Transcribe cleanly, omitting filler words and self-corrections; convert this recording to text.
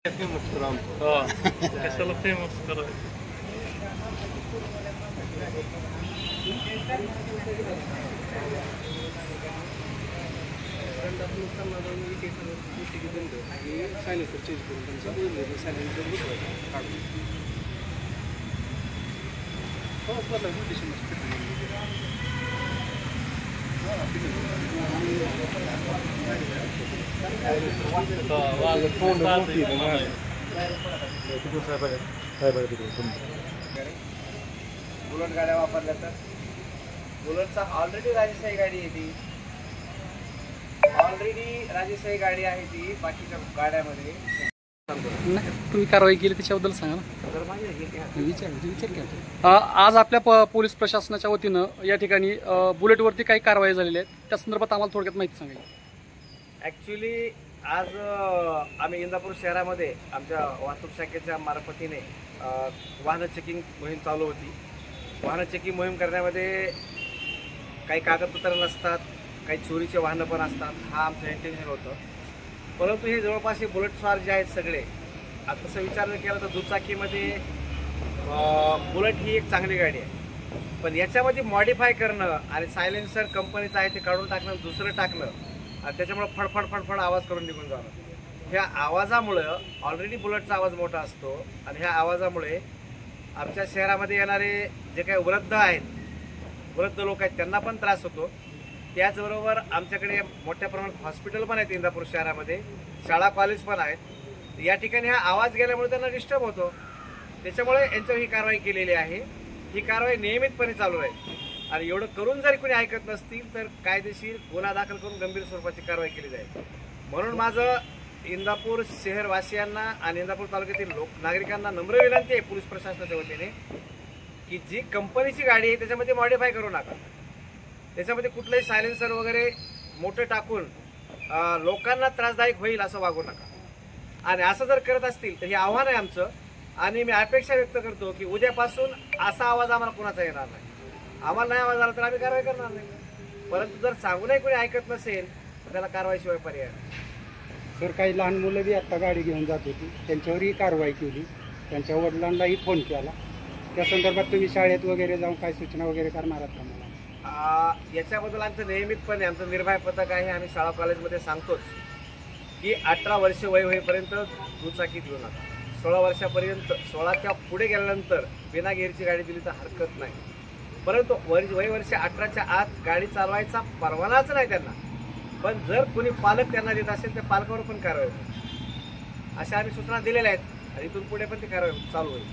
Famous करू कशाला famous करायचं. सायलेन्सर चेंज करून त्यांचा सायलेन्सर बुलेट गाड्या वापरल्या तर बुलेटचा ऑलरेडी राजेशाही गाडी आहे ती. ऑलरेडी राजेशाही गाडी आहे ती बाकीच्या गाड्यामध्ये. नाही तुम्ही कारवाई केली त्याच्याबद्दल सांगा ना. विचार आज आपल्या पोलीस प्रशासनाच्या वतीनं या ठिकाणी बुलेटवरती काही कारवाई झालेली आहे त्या संदर्भात आम्हाला थोडक्यात माहिती सांगायची. ॲक्च्युली आज आम्ही इंदापूर शहरामध्ये आमच्या वाहतूक शाखेच्या मार्फतीने वाहन चेकिंग मोहीम चालू होती. वाहन चेकिंग मोहीम करण्यामध्ये काही कागदपत्र नसतात, काही चोरीचे वाहनं पण असतात, हा आमचं इंटेन्शन होतं. परंतु हे जवळपास हे बुलेट स्वार जे आहेत सगळे, आता तसं विचार केला तर दुचाकीमध्ये बुलेट ही एक चांगली गाडी आहे, पण याच्यामध्ये मॉडिफाय करणं आणि सायलेन्सर कंपनीचं आहे ते काढून टाकणं, दुसरं टाकणं आणि त्याच्यामुळं फडफड फडफड आवाज करून निघून जाणं. ह्या आवाजामुळं ऑलरेडी बुलेटचा आवाज मोठा असतो आणि ह्या आवाजामुळे आमच्या शहरामध्ये येणारे जे काही वृद्ध आहेत, वृद्ध लोक आहेत, त्यांना पण त्रास होतो. त्याचबरोबर आमच्याकडे मोठ्या प्रमाणात हॉस्पिटल पण आहेत इंदापूर शहरामध्ये, शाळा कॉलेज पण आहेत. या ठिकाणी हा आवाज गेल्यामुळे त्यांना डिस्टर्ब होतो. त्याच्यामुळे यांच्यावर ही कारवाई केलेली आहे. ही कारवाई नियमितपणे चालू राहील आणि एवढं करून जर कोणी ऐकत नसतील तर कायदेशीर गुन्हा दाखल करून गंभीर स्वरूपाची कारवाई केली जाईल. म्हणून माझं इंदापूर शहरवासियांना आणि इंदापूर तालुक्यातील नागरिकांना नम्र विनंती आहे पोलीस प्रशासनाच्या वतीने की जी कंपनीची गाडी आहे त्याच्यामध्ये मॉडिफाय करू नका. त्याच्यामध्ये कुठलंही सायलेन्सर वगैरे मोठं टाकून लोकांना त्रासदायक होईल असं वागू नका. आणि असं जर करत असतील तर हे आव्हान आहे आमचं आणि मी अपेक्षा व्यक्त करतो की उद्यापासून असा आवाज आम्हाला कुणाचा येणार नाही. आम्हाला नाही आवाज आला तर आम्ही कारवाई करणार नाही. परंतु जर सांगूनही कोणी ऐकत नसेल तर त्याला कारवाईशिवाय पर्याय नाही. सर, काही लहान मुलं बी आत्ता गाडी घेऊन जात होती, त्यांच्यावरही कारवाई केली, त्यांच्या वडिलांनाही फोन केला. त्या संदर्भात तुम्ही शाळेत वगैरे जाऊन काय सूचना वगैरे करणार आहात का मला? याच्याबद्दल आमचं नियमितपणे आमचं निर्भय पथक आहे. आम्ही शाळा कॉलेजमध्ये सांगतोच की 18 वर्ष वय होईपर्यंत दुचाकी देऊ नका. 16 वर्षापर्यंत 16च्या पुढे गेल्यानंतर बिना गिअरची गाडी दिली तर हरकत नाही. परंतु वय वर्ष 18च्या आत गाडी चालवायचा परवानाच नाही त्यांना. पण जर कोणी पालक त्यांना देत असेल तर पालकावर पण कारवाई होईल. अशा आम्ही सूचना दिलेल्या आहेत आणि इथून पुढे पण ती कारवाई चालू होईल.